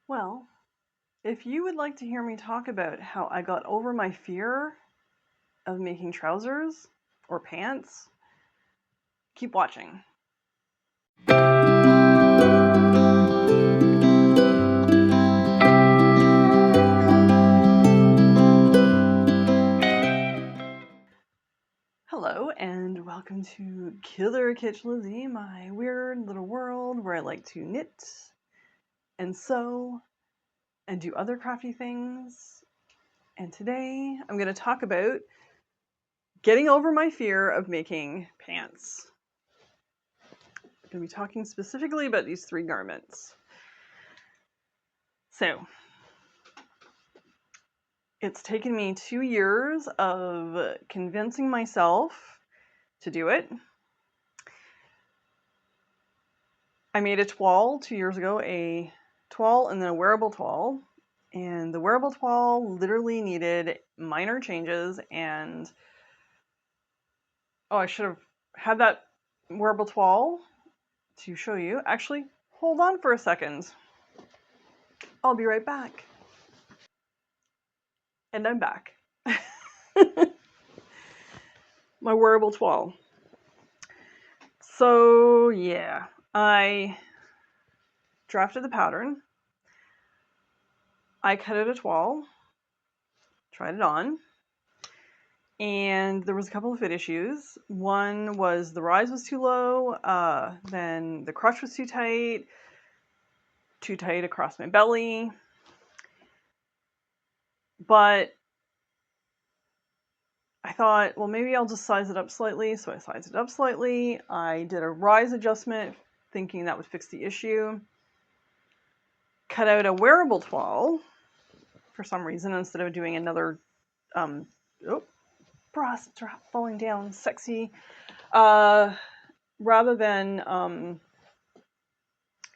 Well, if you would like to hear me talk about how I got over my fear of making trousers or pants, keep watching. Hello, and welcome to Killer Kitsch Lizzie, my weird little world where I like to knit and sew and do other crafty things. And today I'm going to talk about getting over my fear of making pants. I'm going to be talking specifically about these 3 garments. So, it's taken me 2 years of convincing myself to do it. I made a toile 2 years ago, a toile and then a wearable toile. And the wearable toile literally needed minor changes, and I should have had that wearable toile to show you. Actually, hold on for a second. I'll be right back. And I'm back. My wearable toile. So yeah, I drafted the pattern. I cut out a toile, tried it on, and there was a couple of fit issues. One was the rise was too low, then the crotch was too tight across my belly. But I thought, well, maybe I'll just size it up slightly. So I sized it up slightly. I did a rise adjustment, thinking that would fix the issue. Cut out a wearable toile for some reason instead of doing another, bras falling down, sexy. Rather than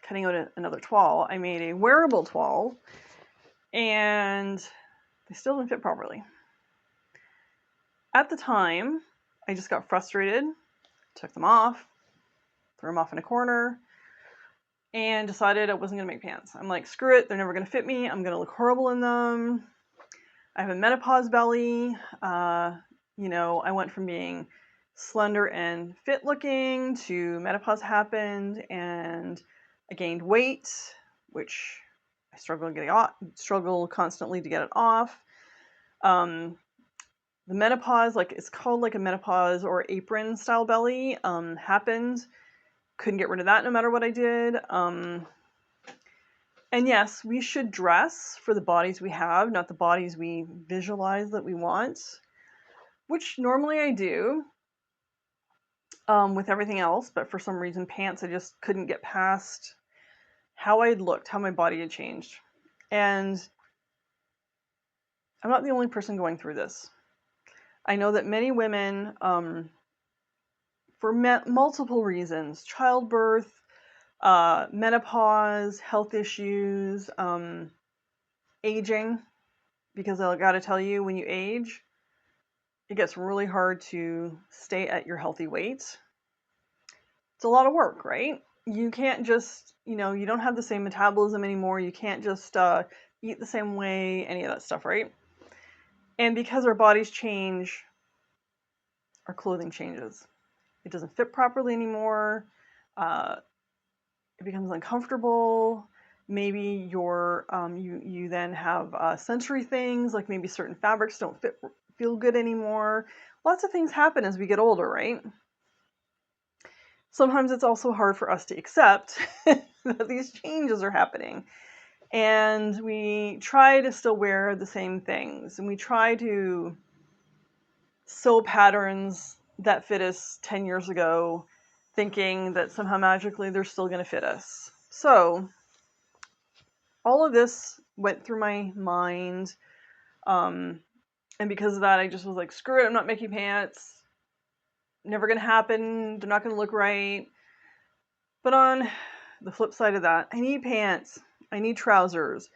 cutting out another toile, I made a wearable toile, and they still didn't fit properly. At the time, I just got frustrated, took them off, threw them off in a corner, and decided I wasn't going to make pants. I'm like, screw it, they're never going to fit me. I'm going to look horrible in them. I have a menopause belly. I went from being slender and fit looking to menopause happened, and I gained weight, which I struggle constantly to get it off. The menopause, it's called like a menopause or apron style belly, happened. Couldn't get rid of that no matter what I did. And yes, we should dress for the bodies we have, not the bodies we visualize that we want, which normally I do with everything else, but for some reason pants I just couldn't get past how I had looked, how my body had changed. And I'm not the only person going through this. I know that many women, for multiple reasons, childbirth, menopause, health issues, aging, because I gotta tell you, when you age, it gets really hard to stay at your healthy weight. It's a lot of work, right? You can't just, you don't have the same metabolism anymore. You can't just eat the same way, any of that stuff, right? And because our bodies change, our clothing changes. It doesn't fit properly anymore. It becomes uncomfortable. Maybe you then have sensory things, like maybe certain fabrics don't feel good anymore. Lots of things happen as we get older, right? Sometimes it's also hard for us to accept that these changes are happening. And we try to still wear the same things, and we try to sew patterns that fit us 10 years ago, thinking that somehow magically they're still going to fit us. So all of this went through my mind, and because of that, I just was like, screw it, I'm not making pants. Never going to happen. They're not going to look right. But on the flip side of that, I need pants. I need trousers.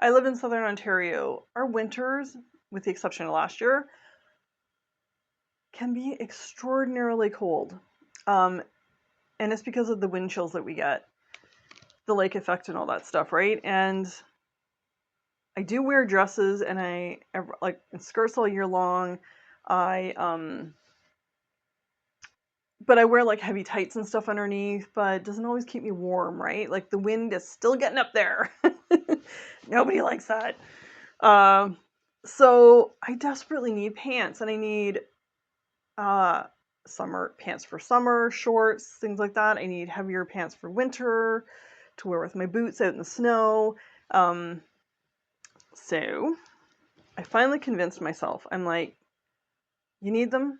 I live in Southern Ontario. Our winters, with the exception of last year, can be extraordinarily cold. And it's because of the wind chills that we get, the lake effect and all that stuff, right? And I do wear dresses and like skirts all year long. But I wear like heavy tights and stuff underneath, but it doesn't always keep me warm, right? Like the wind is still getting up there. Nobody likes that. So I desperately need pants, and I need summer pants for summer, shorts, things like that. I need heavier pants for winter to wear with my boots out in the snow. So I finally convinced myself. I'm like, you need them.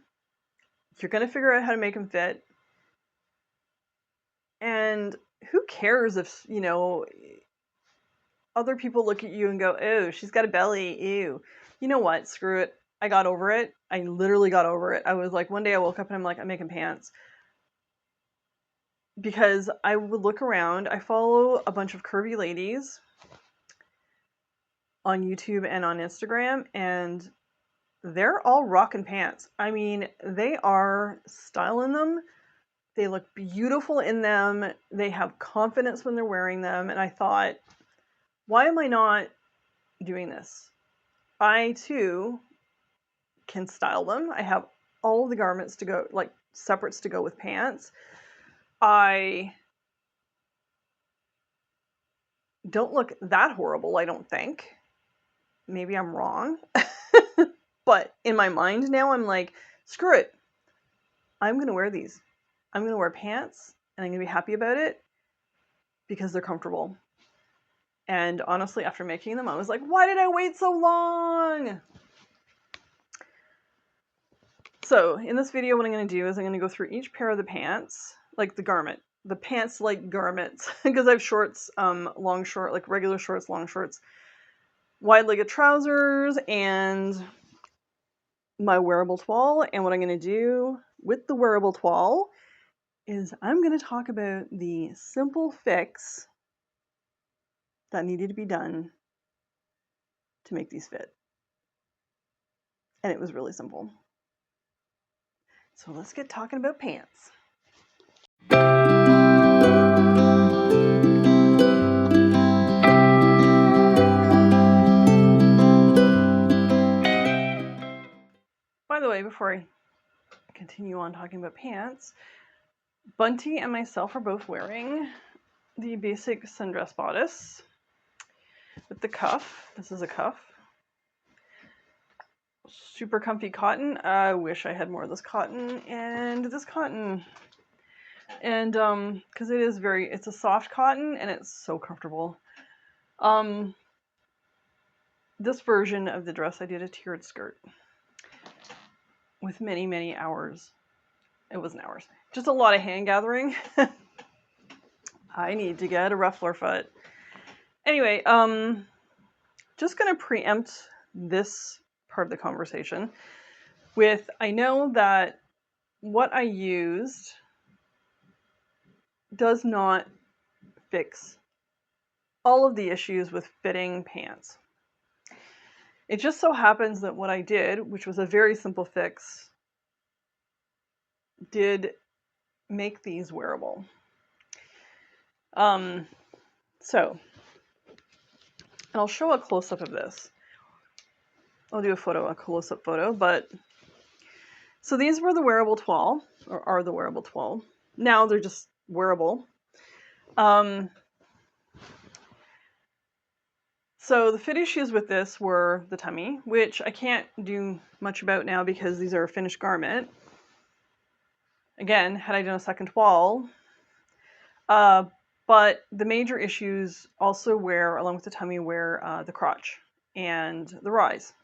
You're going to figure out how to make them fit. And who cares if, other people look at you and go, oh, she's got a belly, ew. You know what? Screw it. I got over it. I literally got over it. I was like, one day I woke up and I'm like, I'm making pants. Because I would look around. I follow a bunch of curvy ladies on YouTube and on Instagram, and they're all rocking pants. I mean, they are styling them. They look beautiful in them. They have confidence when they're wearing them. And I thought, why am I not doing this? I too can style them. I have all of the garments to go, like separates to go with pants. I don't look that horrible, I don't think. Maybe I'm wrong. But in my mind now, I'm like, screw it. I'm going to wear these. I'm going to wear pants, and I'm going to be happy about it because they're comfortable. And honestly, after making them, I was like, why did I wait so long? So in this video, what I'm going to do is I'm going to go through each pair of the pants, like the garment, the pants like garments, because I have shorts, long short, like regular shorts, long shorts, wide-legged trousers, and my wearable toile. And what I'm going to do with the wearable toile is I'm going to talk about the simple fix that needed to be done to make these fit. And it was really simple. So let's get talking about pants. By the way, before I continue on talking about pants, Bunty and myself are both wearing the basic sundress bodice with the cuff. This is a cuff. Super comfy cotton. I wish I had more of this cotton and this cotton. And because it's a soft cotton and it's so comfortable. This version of the dress, I did a tiered skirt with many, many hours. It wasn't hours, just a lot of hand gathering. I need to get a ruffler foot. Anyway, just gonna preempt this part of the conversation with, I know that what I used does not fix all of the issues with fitting pants. It just so happens that what I did, which was a very simple fix, did make these wearable. So I'll show a close-up of this. I'll do a close-up photo, but so these were the wearable toile, or are the wearable toile. Now they're just wearable. So the fit issues with this were the tummy, which I can't do much about now because these are a finished garment. Again, had I done a second toile, but the major issues also were, along with the tummy, were the crotch and the rise.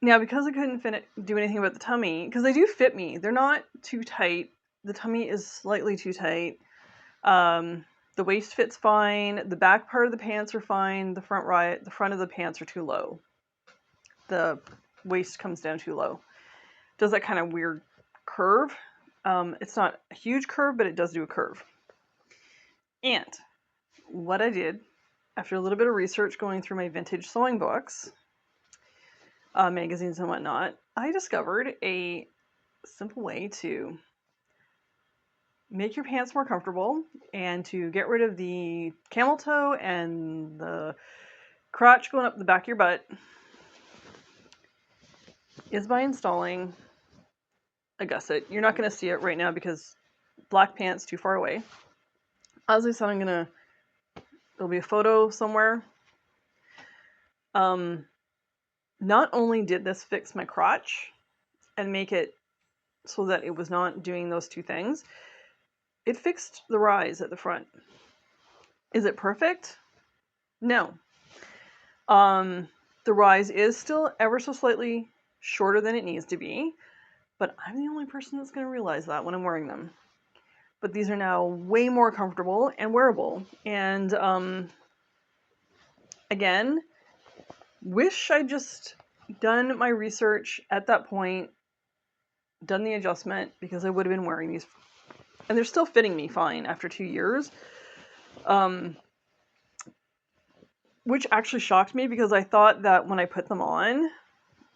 Now, because I couldn't do anything about the tummy, because they do fit me, they're not too tight. The tummy is slightly too tight. The waist fits fine. The back part of the pants are fine. The front of the pants are too low. The waist comes down too low. Does that kind of weird curve. It's not a huge curve, but it does do a curve. And what I did, after a little bit of research going through my vintage sewing books, magazines and whatnot, I discovered a simple way to make your pants more comfortable and to get rid of the camel toe and the crotch going up the back of your butt is by installing a gusset. You're not going to see it right now because black pants too far away. As I said, there'll be a photo somewhere. Not only did this fix my crotch and make it so that it was not doing those two things, it fixed the rise at the front. Is it perfect? No. The rise is still ever so slightly shorter than it needs to be, but I'm the only person that's going to realize that when I'm wearing them. But these are now way more comfortable and wearable. And again, wish I'd just done my research at that point, done the adjustment, because I would have been wearing these. And they're still fitting me fine after 2 years. Which actually shocked me because I thought that when I put them on,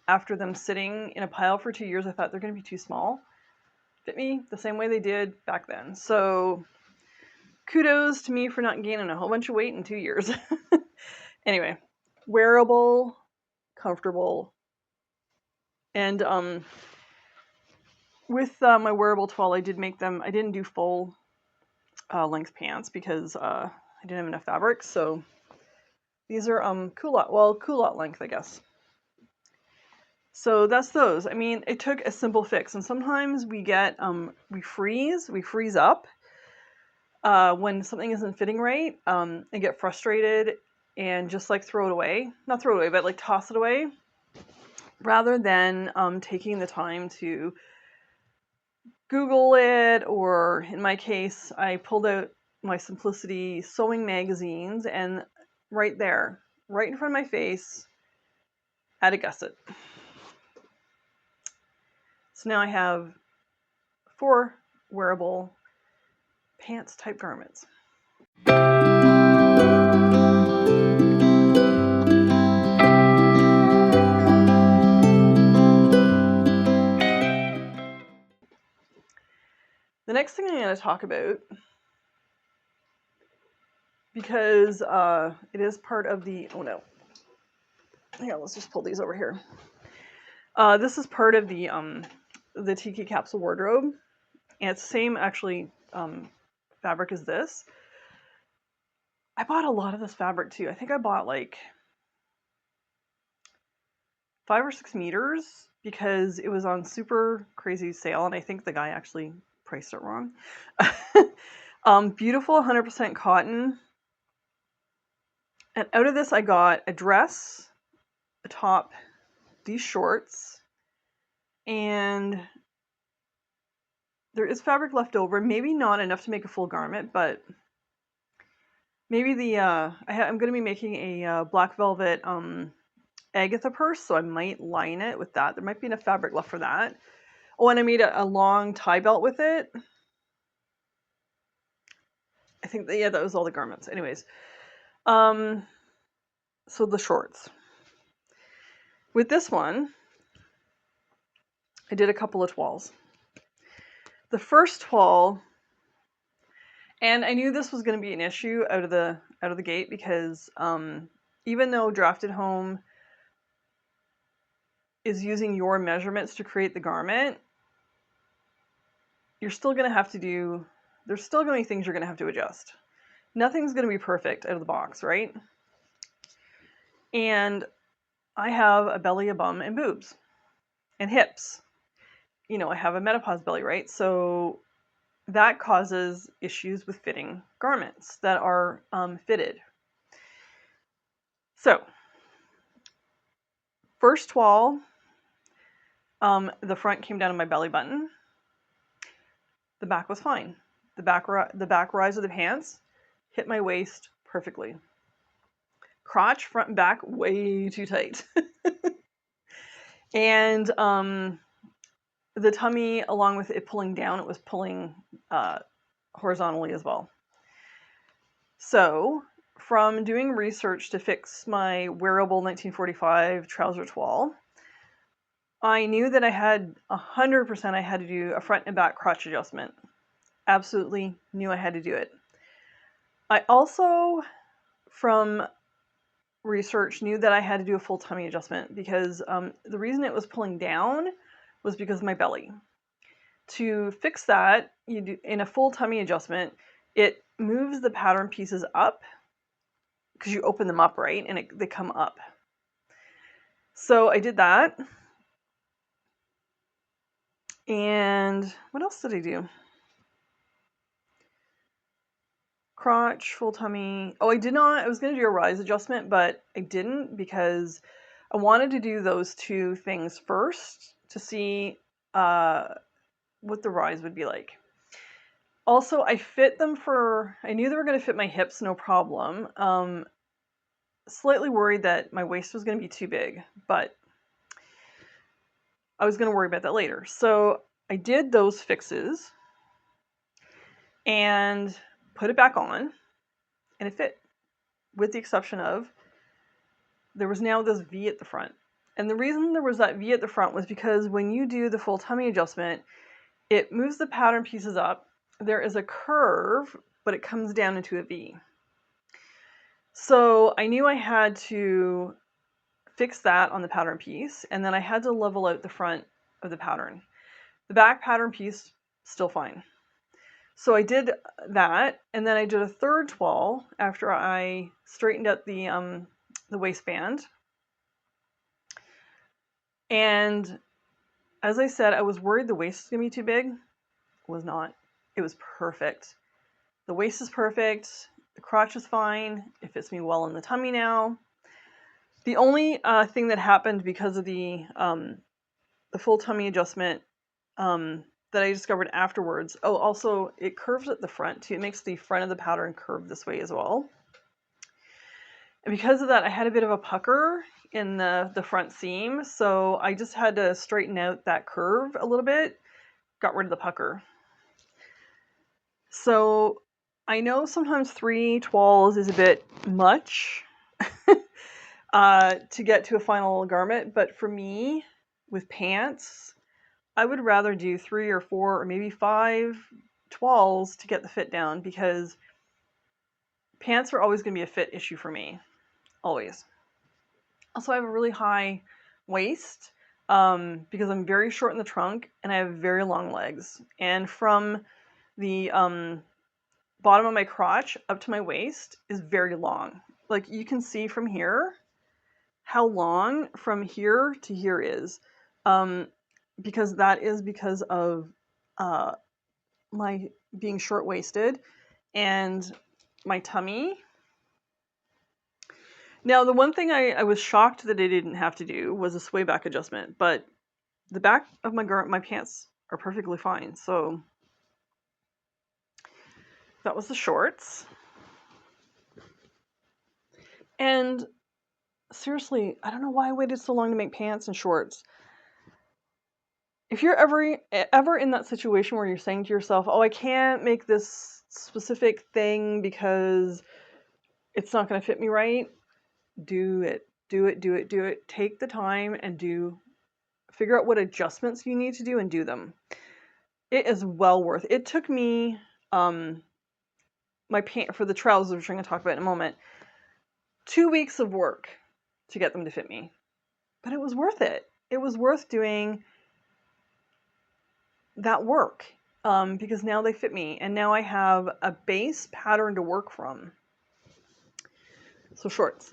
after them sitting in a pile for 2 years, I thought they're going to be too small. Fit me the same way they did back then. So kudos to me for not gaining a whole bunch of weight in 2 years. Anyway, wearable, comfortable, and with my wearable toile, I didn't do full length pants because I didn't have enough fabric. So these are culotte length, I guess. So that's those. I mean, it took a simple fix, and sometimes we get we freeze up when something isn't fitting right, and get frustrated and just like throw it away. Not throw it away, but like toss it away, rather than taking the time to Google it, or in my case, I pulled out my Simplicity sewing magazines, and right there, right in front of my face, I had a gusset. So now I have 4 wearable pants type garments. The next thing I'm going to talk about, because it is part of the, oh no, yeah, let's just pull these over here. This is part of the Tiki capsule wardrobe, and it's the same actually fabric as this. I bought a lot of this fabric too. I think I bought like 5 or 6 meters because it was on super crazy sale, and I think the guy actually priced it wrong. Beautiful 100% cotton. And out of this I got a dress, a top, these shorts, and there is fabric left over. Maybe not enough to make a full garment, but maybe I'm going to be making a black velvet Agatha purse, so I might line it with that. There might be enough fabric left for that. Oh, and I made a long tie belt with it. I think that, yeah, that was all the garments. Anyways, so the shorts. With this one, I did a couple of toiles. The first toile, and I knew this was going to be an issue out of the gate because even though Drafted Home is using your measurements to create the garment, you're still going to have to do, there's still going to be things you're going to have to adjust. Nothing's going to be perfect out of the box, right? And I have a belly, a bum, and boobs, and hips. You know, I have a menopause belly, right? So that causes issues with fitting garments that are fitted. So, first toile, the front came down to my belly button. The back was fine. The back rise of the pants hit my waist perfectly. Crotch, front and back, way too tight. And the tummy, along with it pulling down, it was pulling horizontally as well. So, from doing research to fix my wearable 1945 trouser toile, I knew that I had 100% I had to do a front and back crotch adjustment. absolutely knew I had to do it. I also, from research, knew that I had to do a full tummy adjustment because the reason it was pulling down was because of my belly. To fix that, you do in a full tummy adjustment, it moves the pattern pieces up because you open them up, right? And they come up. So I did that. And what else did I do? Crotch, full tummy. Oh, I did not. I was going to do a rise adjustment, but I didn't because I wanted to do those two things first to see what the rise would be like. Also, I knew they were going to fit my hips, no problem. Slightly worried that my waist was going to be too big, but I was going to worry about that later. So I did those fixes and put it back on, and it fit, with the exception of there was now this V at the front. And the reason there was that V at the front was because when you do the full tummy adjustment, it moves the pattern pieces up. There is a curve, but it comes down into a V. So I knew I had to fix that on the pattern piece, and then I had to level out the front of the pattern. The back pattern piece, still fine. So I did that, and then I did a third toile after I straightened out the waistband. And as I said, I was worried the waist was going to be too big. It was not. It was perfect. The waist is perfect. The crotch is fine. It fits me well in the tummy now. The only thing that happened because of the full tummy adjustment that I discovered afterwards. Oh, also it curves at the front too. It makes the front of the pattern curve this way as well. And because of that, I had a bit of a pucker in the front seam, so I just had to straighten out that curve a little bit. Got rid of the pucker. So I know sometimes 3 toiles is a bit much to get to a final garment, but for me, with pants, I would rather do 3 or 4 or maybe 5 toiles to get the fit down, because pants are always going to be a fit issue for me. Always. Also, I have a really high waist because I'm very short in the trunk and I have very long legs. And from the bottom of my crotch up to my waist is very long. Like, you can see from here how long from here to here is. Because that is because of my being short-waisted and my tummy. Now, the one thing I was shocked that I didn't have to do was a sway back adjustment, but the back of my pants are perfectly fine. So that was the shorts. And seriously, I don't know why I waited so long to make pants and shorts. If you're ever in that situation where you're saying to yourself, oh, I can't make this specific thing because it's not going to fit me right, do it. Do it, do it, do it. Take the time and figure out what adjustments you need to do and do them. It is well worth it. It took me my pant for the trousers, which I'm going to talk about in a moment, 2 weeks of work to get them to fit me. But it was worth it. It was worth doing that work because now they fit me, and now I have a base pattern to work from. So shorts.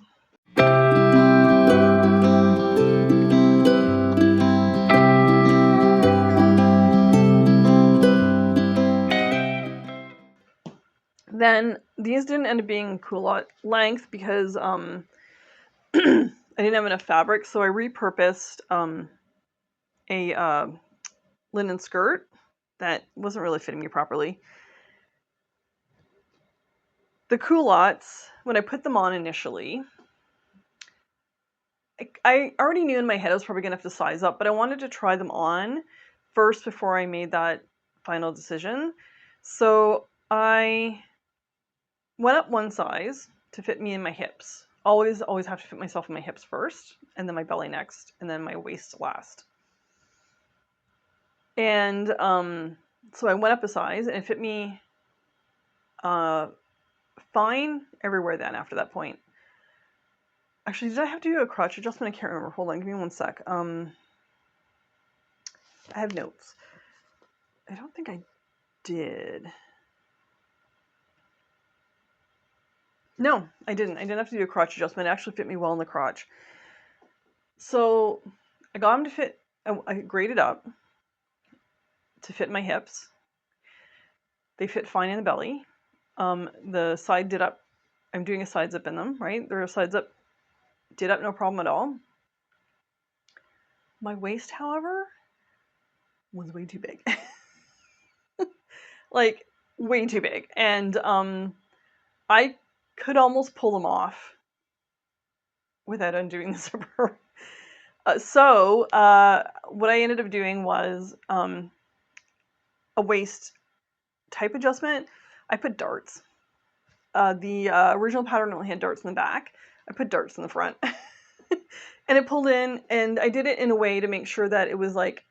Then these didn't end up being culotte length because I didn't have enough fabric, so I repurposed a linen skirt that wasn't really fitting me properly. The culottes, when I put them on initially, I already knew in my head I was probably going to have to size up, but I wanted to try them on first before I made that final decision. So I went up one size to fit me in my hips. Always have to fit myself in my hips first, and then my belly next, and then my waist last. And So I went up a size, and it fit me fine everywhere then after that point. Actually, did I have to do a crotch adjustment? I can't remember. Hold on, give me one sec. I have notes. I don't think I did. No, I didn't. I didn't have to do a crotch adjustment. It actually fit me well in the crotch. So I got them to fit, I graded up to fit my hips. They fit fine in the belly. The side did up. I'm doing a side zip in them, right? They're sides up, did up no problem at all. My waist, however, was way too big. Like, way too big. And I could almost pull them off without undoing the zipper. So what I ended up doing was a waist type adjustment. I put darts. The original pattern only had darts in the back. I put darts in the front. And it pulled in, and I did it in a way to make sure that it was like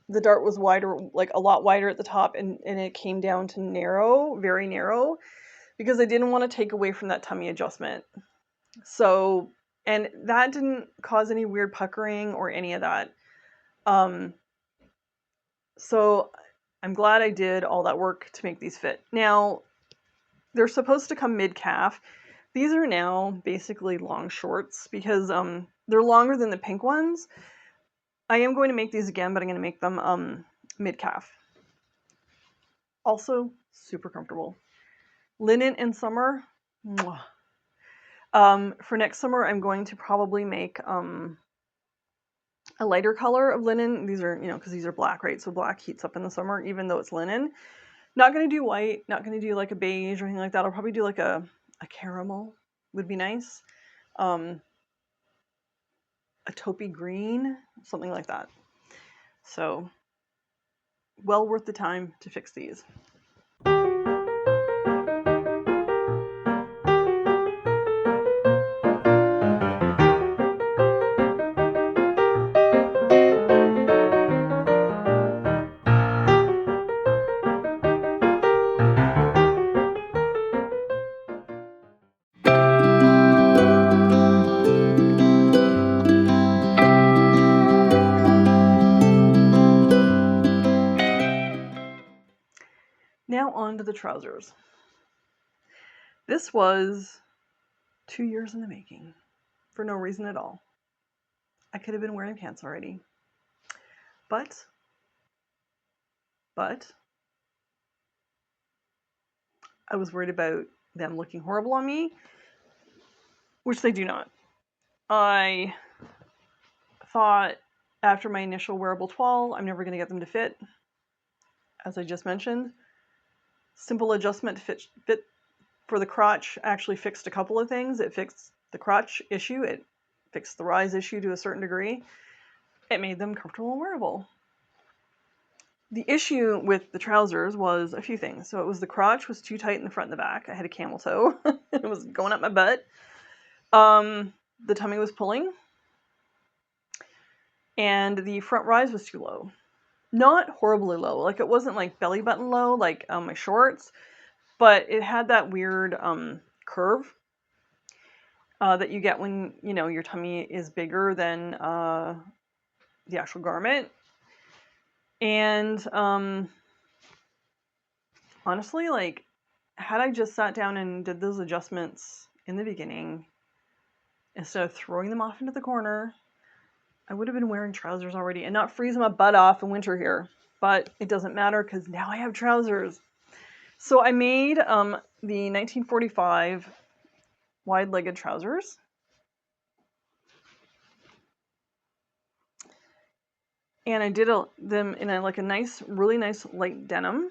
the dart was wider, like a lot wider at the top, and it came down to narrow, very narrow, because I didn't want to take away from that tummy adjustment. So, and that didn't cause any weird puckering or any of that. So I'm glad I did all that work to make these fit. Now, they're supposed to come mid-calf. These are now basically long shorts because they're longer than the pink ones. I am going to make these again, but I'm going to make them mid-calf. Also, super comfortable. Linen in summer. Mwah. For next summer, I'm going to probably make a lighter color of linen. These are, because these are black, right? So black heats up in the summer, even though it's linen. Not going to do white, not going to do like a beige or anything like that. I'll probably do like a caramel would be nice. A taupey green, something like that. So, well worth the time to fix these. Now on to the trousers. This was 2 years in the making for no reason at all. I could have been wearing pants already. But I was worried about them looking horrible on me, which they do not. I thought after my initial wearable toile, I'm never going to get them to fit, as I just mentioned. Simple adjustment to fit for the crotch actually fixed a couple of things. It fixed the crotch issue. It fixed the rise issue to a certain degree. It made them comfortable and wearable. The issue with the trousers was a few things. So it was the crotch was too tight in the front and the back. I had a camel toe. It was going up my butt. The tummy was pulling. And the front rise was too low. Not horribly low. Like, it wasn't like belly button low like my shorts. But it had that weird curve that you get when, your tummy is bigger than the actual garment. And honestly, like, had I just sat down and did those adjustments in the beginning, instead of throwing them off into the corner, I would have been wearing trousers already and not freezing my butt off in winter here. But it doesn't matter because now I have trousers. So I made the 1945 wide-legged trousers. And I did them in a nice, really nice light denim,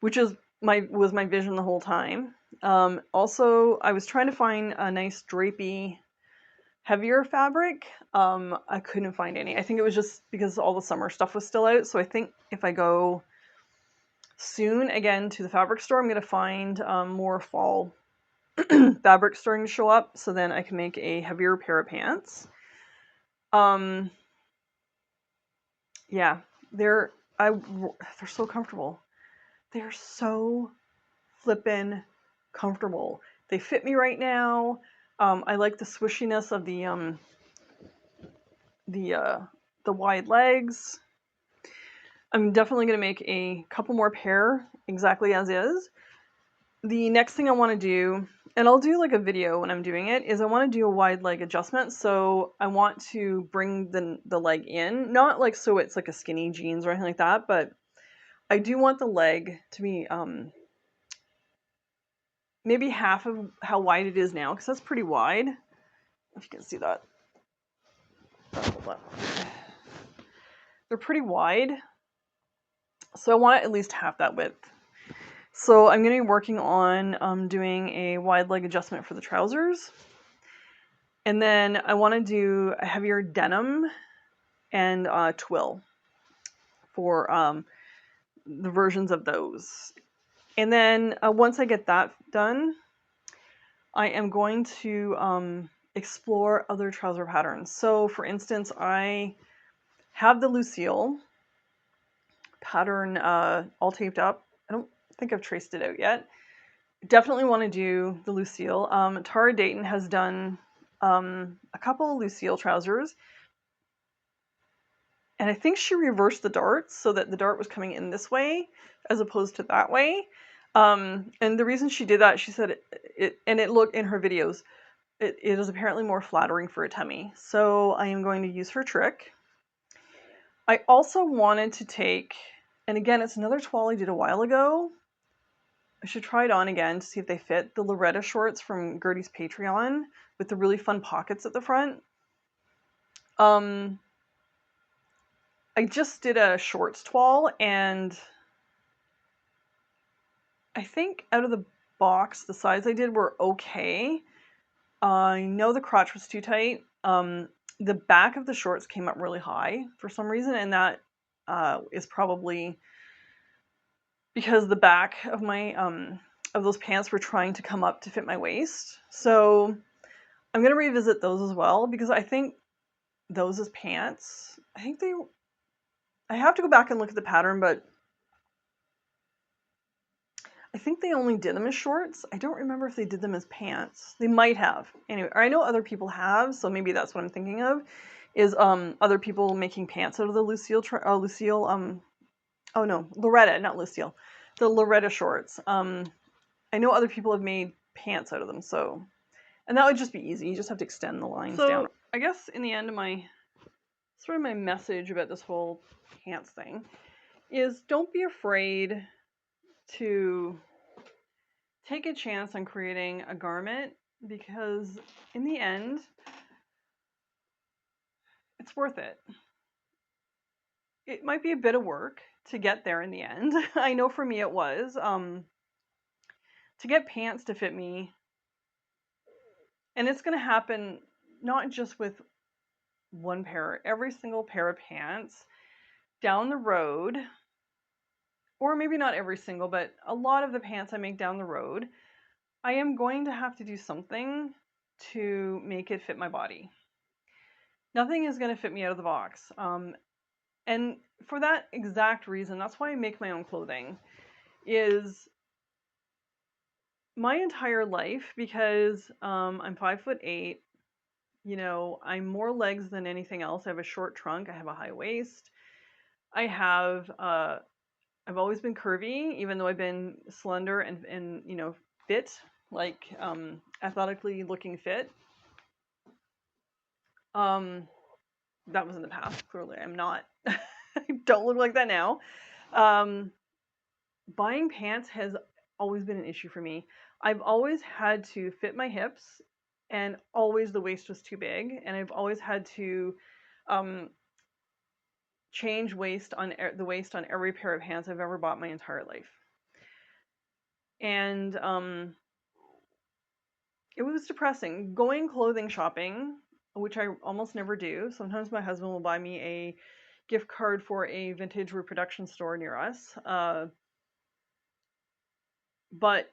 which was my vision the whole time. Also, I was trying to find a nice drapey, heavier fabric. I couldn't find any. I think it was just because all the summer stuff was still out. So I think if I go soon again to the fabric store, I'm going to find more fall fabric starting to show up. So then I can make a heavier pair of pants. Yeah, they're they're so comfortable. They're so flippin' comfortable. They fit me right now. I like the swishiness of the wide legs. I'm definitely going to make a couple more pair exactly as is. The next thing I want to do, and I'll do like a video when I'm doing it, is I want to do a wide leg adjustment. So I want to bring the leg in, not like so it's like a skinny jeans or anything like that, but I do want the leg to be maybe half of how wide it is now, because that's pretty wide. If you can see that. Hold on. They're pretty wide, so I want at least half that width. So I'm going to be working on doing a wide leg adjustment for the trousers. And then I want to do a heavier denim and twill for the versions of those. And then once I get that done, I am going to explore other trouser patterns. So for instance, I have the Lucille pattern all taped up. I don't think I've traced it out yet. Definitely want to do the Lucille. Tara Dayton has done a couple of Lucille trousers, and I think she reversed the darts so that the dart was coming in this way as opposed to that way. And the reason she did that, she said it looked in her videos, it is apparently more flattering for a tummy. So I am going to use her trick. I also wanted to take, and again, it's another toile I did a while ago. I should try it on again to see if they fit. The Loretta shorts from Gertie's Patreon with the really fun pockets at the front. I just did a shorts toile, and I think out of the box, the size I did were okay. I know the crotch was too tight. The back of the shorts came up really high for some reason, and that is probably because the back of my of those pants were trying to come up to fit my waist. So I'm gonna revisit those as well, because I think those as pants, I have to go back and look at the pattern, but I think they only did them as shorts. I don't remember if they did them as pants. They might have. Anyway, or I know other people have, so maybe that's what I'm thinking of, is other people making pants out of the Loretta, not Lucille. The Loretta shorts. I know other people have made pants out of them, so, and that would just be easy. You just have to extend the lines down. I guess in the end of my message about this whole pants thing is, don't be afraid to take a chance on creating a garment, because in the end, it's worth it. It might be a bit of work to get there in the end. I know for me it was. To get pants to fit me, and it's going to happen not just with one pair, every single pair of pants down the road, or maybe not every single, but a lot of the pants I make down the road, I am going to have to do something to make it fit my body. Nothing is going to fit me out of the box. And for that exact reason, that's why I make my own clothing, is my entire life, because I'm 5'8", you know, I'm more legs than anything else. I have a short trunk, I have a high waist, I have I've always been curvy, even though I've been slender and you know, fit, like athletically looking fit. That was in the past. Clearly, I'm not. I don't look like that now. Buying pants has always been an issue for me. I've always had to fit my hips, and always the waist was too big, and I've always had to change the waist on every pair of pants I've ever bought my entire life. And it was depressing. Going clothing shopping, which I almost never do. Sometimes my husband will buy me a gift card for a vintage reproduction store near us. But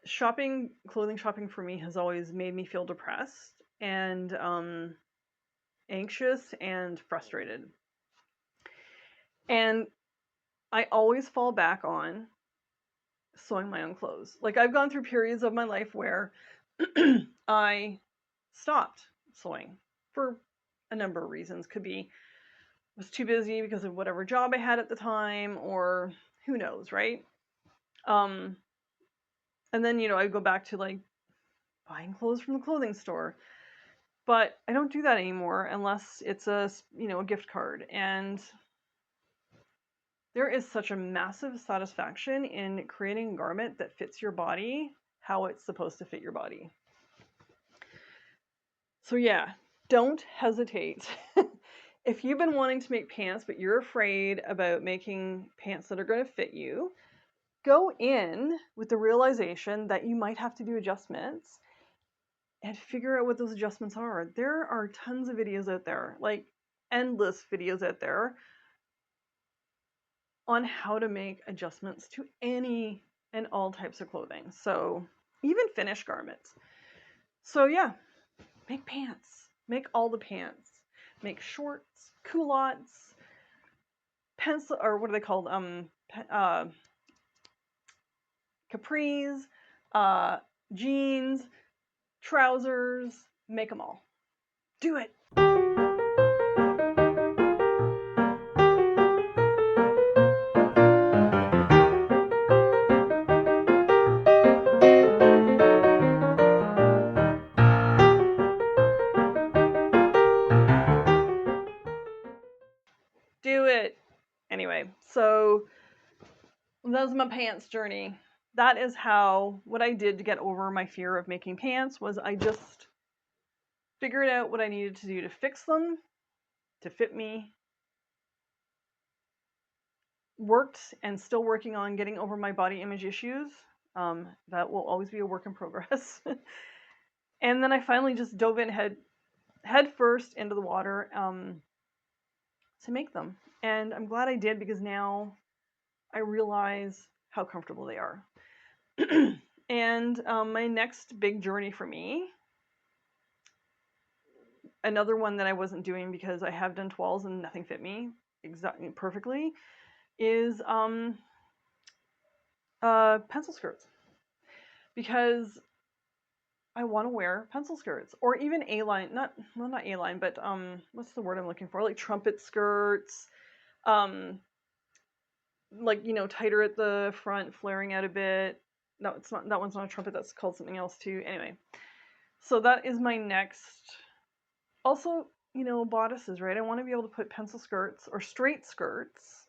clothing shopping for me has always made me feel depressed and anxious and frustrated. And I always fall back on sewing my own clothes. Like, I've gone through periods of my life where I stopped sewing for a number of reasons. Could be I was too busy because of whatever job I had at the time, or who knows, right? Um, and then, I go back to like buying clothes from the clothing store. But I don't do that anymore unless it's a gift card. And there is such a massive satisfaction in creating a garment that fits your body how it's supposed to fit your body. So yeah, don't hesitate. If you've been wanting to make pants, but you're afraid about making pants that are going to fit you, go in with the realization that you might have to do adjustments and figure out what those adjustments are. There are tons of videos out there, like endless videos out there on how to make adjustments to any and all types of clothing. So even finished garments. So yeah, make pants. Make all the pants. Make shorts, culottes, pencil, or what are they called? Capris, jeans, trousers. Make them all. Do it. Do it. Anyway, so that was my pants journey. That is what I did to get over my fear of making pants. Was I just figured out what I needed to do to fix them, to fit me. Worked and still working on getting over my body image issues. That will always be a work in progress. And then I finally just dove in head first into the water to make them. And I'm glad I did, because now I realize how comfortable they are. And my next big journey for me, another one that I wasn't doing because I have done toiles and nothing fit me exactly perfectly, is pencil skirts. Because I want to wear pencil skirts, or even A-line, not A-line, but what's the word I'm looking for? Like trumpet skirts, like, tighter at the front, flaring out a bit. No, it's not, that one's not a trumpet, that's called something else too. Anyway, so that is my next. Also, bodices, right? I want to be able to put pencil skirts or straight skirts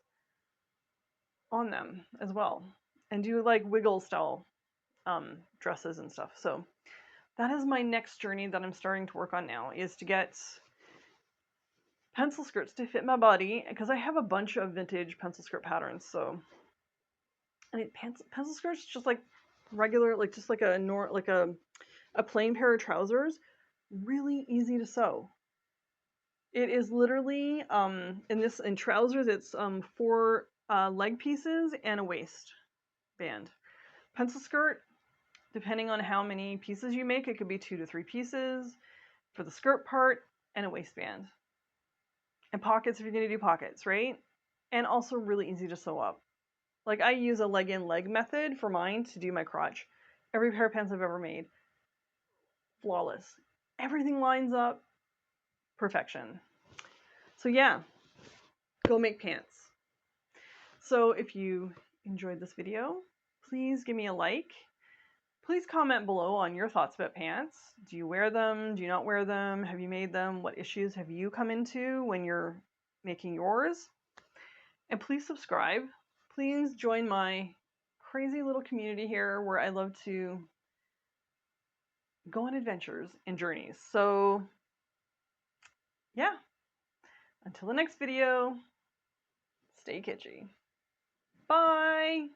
on them as well, and do like wiggle style dresses and stuff. So that is my next journey that I'm starting to work on now, is to get pencil skirts to fit my body, because I have a bunch of vintage pencil skirt patterns. So I mean, pencil skirts, just like regular, like just like a plain pair of trousers, really easy to sew. It is literally in trousers, it's 4 leg pieces and a waist band. Pencil skirt, depending on how many pieces you make, it could be 2 to 3 pieces for the skirt part, and a waistband. And pockets if you're going to do pockets, right? And also really easy to sew up. Like, I use a leg in leg method for mine to do my crotch. Every pair of pants I've ever made, flawless. Everything lines up, perfection. So yeah, go make pants. So if you enjoyed this video, please give me a like. Please comment below on your thoughts about pants. Do you wear them? Do you not wear them? Have you made them? What issues have you come into when you're making yours? And please subscribe. Please join my crazy little community here, where I love to go on adventures and journeys. So yeah, until the next video, stay kitschy. Bye!